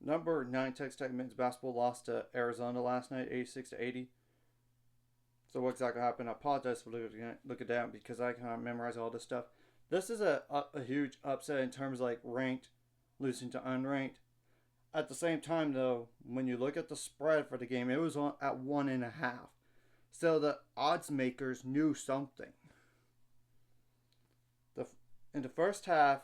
Number 9 Texas Tech men's basketball lost to Arizona last night, 86-80. So what exactly happened? I apologize for looking down because I can't memorize all this stuff. This is a huge upset in terms of like ranked losing to unranked. At the same time, though, when you look at the spread for the game, it was on at 1.5. So the odds makers knew something. The in the first half,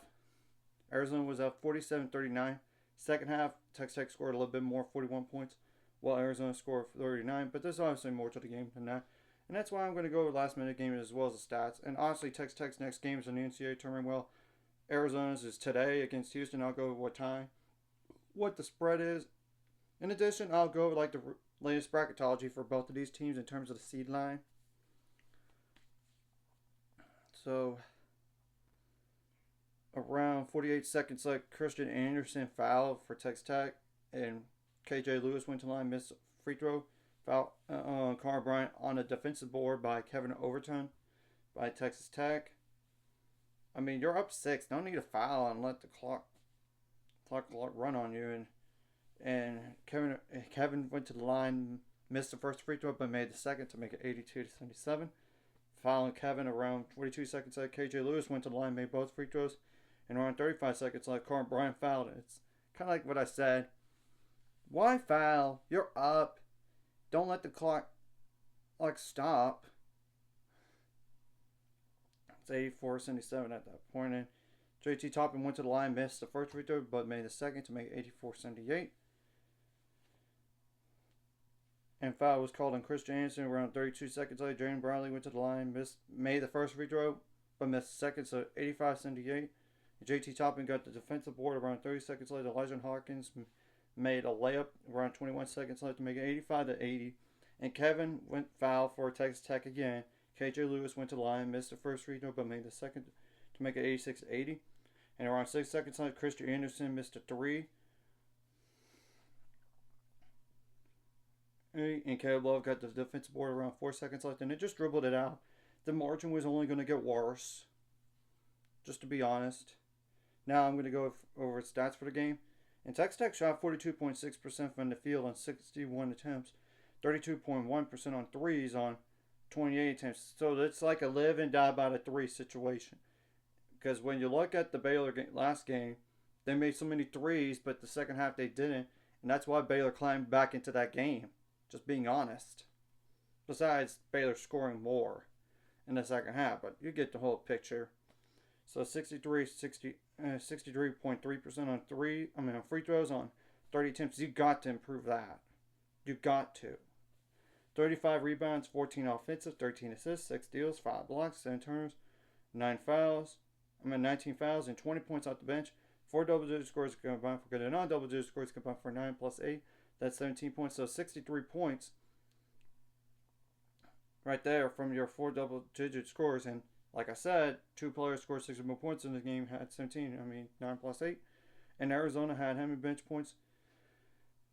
Arizona was up 47-39. Second half, Texas Tech scored a little bit more, 41 points, while Arizona scored 39. But there's obviously more to the game than that. And that's why I'm going to go over last minute game as well as the stats. And honestly, Texas Tech's next game is in the NCAA tournament. Well, Arizona's is today against Houston. I'll go over what time, what the spread is. In addition, I'll go over like the latest bracketology for both of these teams in terms of the seed line. So around 48 seconds left, Christian Anderson fouled for Texas Tech, and KJ Lewis went to the line, missed a free throw. Foul Carl Bryant on a defensive board by Kevin Overton by Texas Tech. I mean, you're up 6. Don't need a foul and let the clock run on you. And Kevin went to the line, missed the first free throw, but made the second to make it 82-77. Fouling Kevin around 42 seconds left. KJ Lewis went to the line, made both free throws, and around 35 seconds left, Carl Bryant fouled. It's kind of like what I said. Why foul? You're up. Don't let the clock stop. It's 84-77 at that point. And JT Toppin went to the line, missed the first free throw, but made the second to make 84-78. And foul was called on Chris Jansen around 32 seconds later. Jaden Bradley went to the line, made the first free throw, but missed the second, so 85-78. JT Toppin got the defensive board around 30 seconds later. Elijah Hawkins made a layup around 21 seconds left to make it 85-80. And Kevin went foul for Texas Tech again. KJ Lewis went to the line, missed the first free throw, but made the second to make it 86-80. And around 6 seconds left, Christian Anderson missed a 3. And Caleb Love got the defensive board around 4 seconds left, and it just dribbled it out. The margin was only going to get worse, just to be honest. Now I'm going to go over stats for the game. And Texas Tech shot 42.6% from the field on 61 attempts, 32.1% on threes on 28 attempts. So it's like a live and die by the 3 situation. Because when you look at the Baylor last game, they made so many threes, but the second half they didn't. And that's why Baylor climbed back into that game. Just being honest. Besides Baylor scoring more in the second half. But you get the whole picture. So 63.3% on free throws on 30 attempts. You got to improve that. You got to. 35 rebounds, 14 offensive, 13 assists, 6 steals, 5 blocks, 7 turnovers, 19 fouls, and 20 points off the bench. 4 double-digit scores combined for good and non-double-digit scores combined for 9 plus 8. That's 17 points. So 63 points right there from your 4 double-digit scores. And like I said, 2 players scored 60 more points in the game, had 17. 9 plus 8. And Arizona had how many bench points?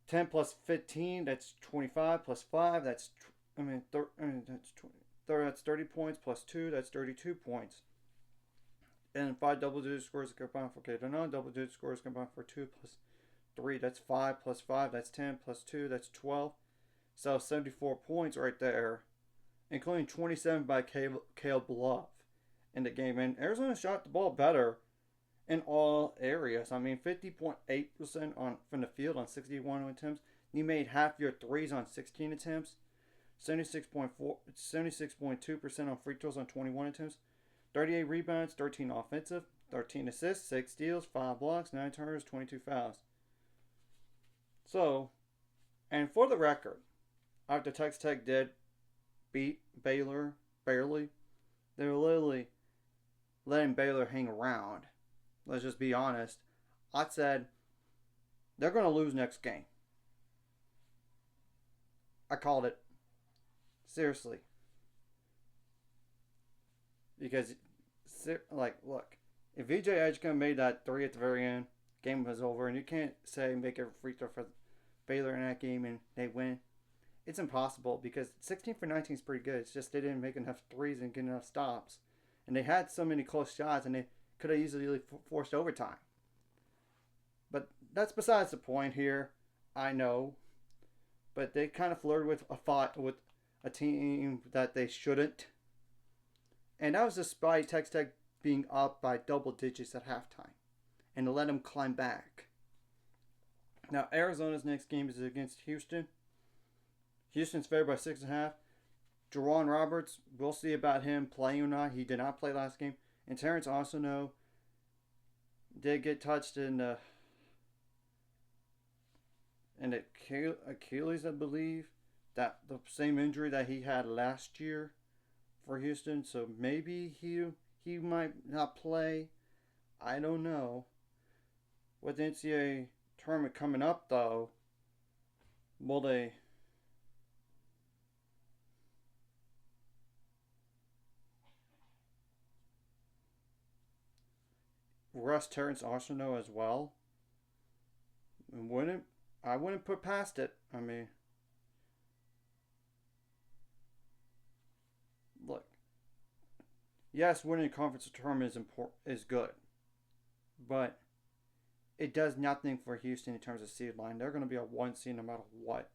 10 plus 15, that's 25 plus 5, that's 30 points plus 2, that's 32 points. And 5 double-digit scores combined for okay, the non-double-digit scores combined for 2 plus 3, that's 5 plus 5, that's 10 plus 2, that's 12. So 74 points right there, including 27 by Caleb Love in the game. And Arizona shot the ball better in all areas. 50.8% from the field on 61 attempts. You made half your threes on 16 attempts. 76.2% on free throws on 21 attempts. 38 rebounds, 13 offensive, 13 assists, 6 steals, 5 blocks, 9 turnovers, 22 fouls. So, and for the record, after Texas Tech did beat Baylor barely, they were literally letting Baylor hang around. Let's just be honest. I said they're going to lose next game. I called it. Seriously. Because, look, if VJ Edgecombe made that 3 at the very end, game was over, and you can't say make a free throw for Baylor in that game and they win. It's impossible because 16 for 19 is pretty good. It's just they didn't make enough threes and get enough stops. And they had so many close shots, and they could have easily forced overtime. But that's besides the point here. I know, but they kind of flirted with a fight with a team that they shouldn't, and that was despite Texas Tech being up by double digits at halftime, and to let them climb back. Now Arizona's next game is against Houston. Houston's favored by 6.5. Jerron Roberts, we'll see about him playing or not. He did not play last game. And Terrence Arsenault did get touched in the Achilles, I believe. That the same injury that he had last year for Houston. So maybe he might not play. I don't know. With the NCAA tournament coming up, though, will they rest Terrence Arsenault as well? I wouldn't put past it. I mean, look, yes, winning a conference tournament is good, but it does nothing for Houston in terms of seed line. They're going to be a 1 seed no matter what.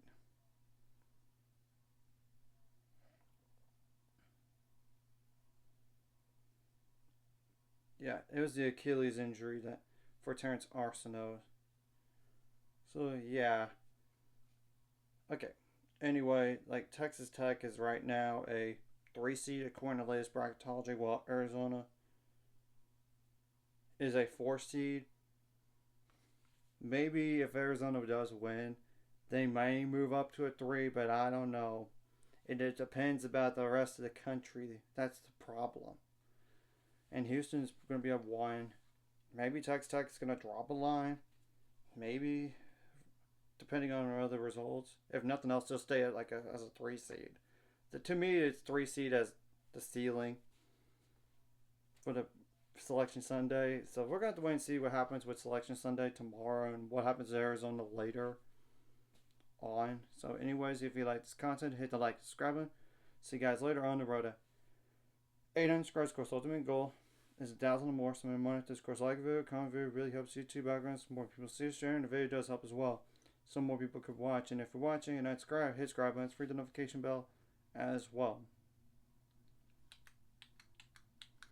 Yeah, it was the Achilles injury that for Terrence Arsenault. So yeah, okay. Anyway, like Texas Tech is right now a 3 seed according to the latest bracketology, while Arizona is a 4 seed. Maybe if Arizona does win, they may move up to a 3, but I don't know. It depends about the rest of the country. That's the problem. And Houston's going to be a 1. Maybe Texas Tech is going to drop a line. Maybe, depending on other results. If nothing else, just stay at as a 3 seed. To me, it's 3 seed as the ceiling for the Selection Sunday. So we're going to have to wait and see what happens with Selection Sunday tomorrow and what happens to Arizona later on. So anyways, if you like this content, hit the like, subscribe button. See you guys later on the road to 800 subscribers. Of course, ultimate goal is 1,000 or more. So my money, this course, like a video, comment video really helps YouTube backgrounds. More people see sharing the video does help as well. So more people could watch. And if you're watching and not subscribe, hit subscribe button. It's free the notification bell as well.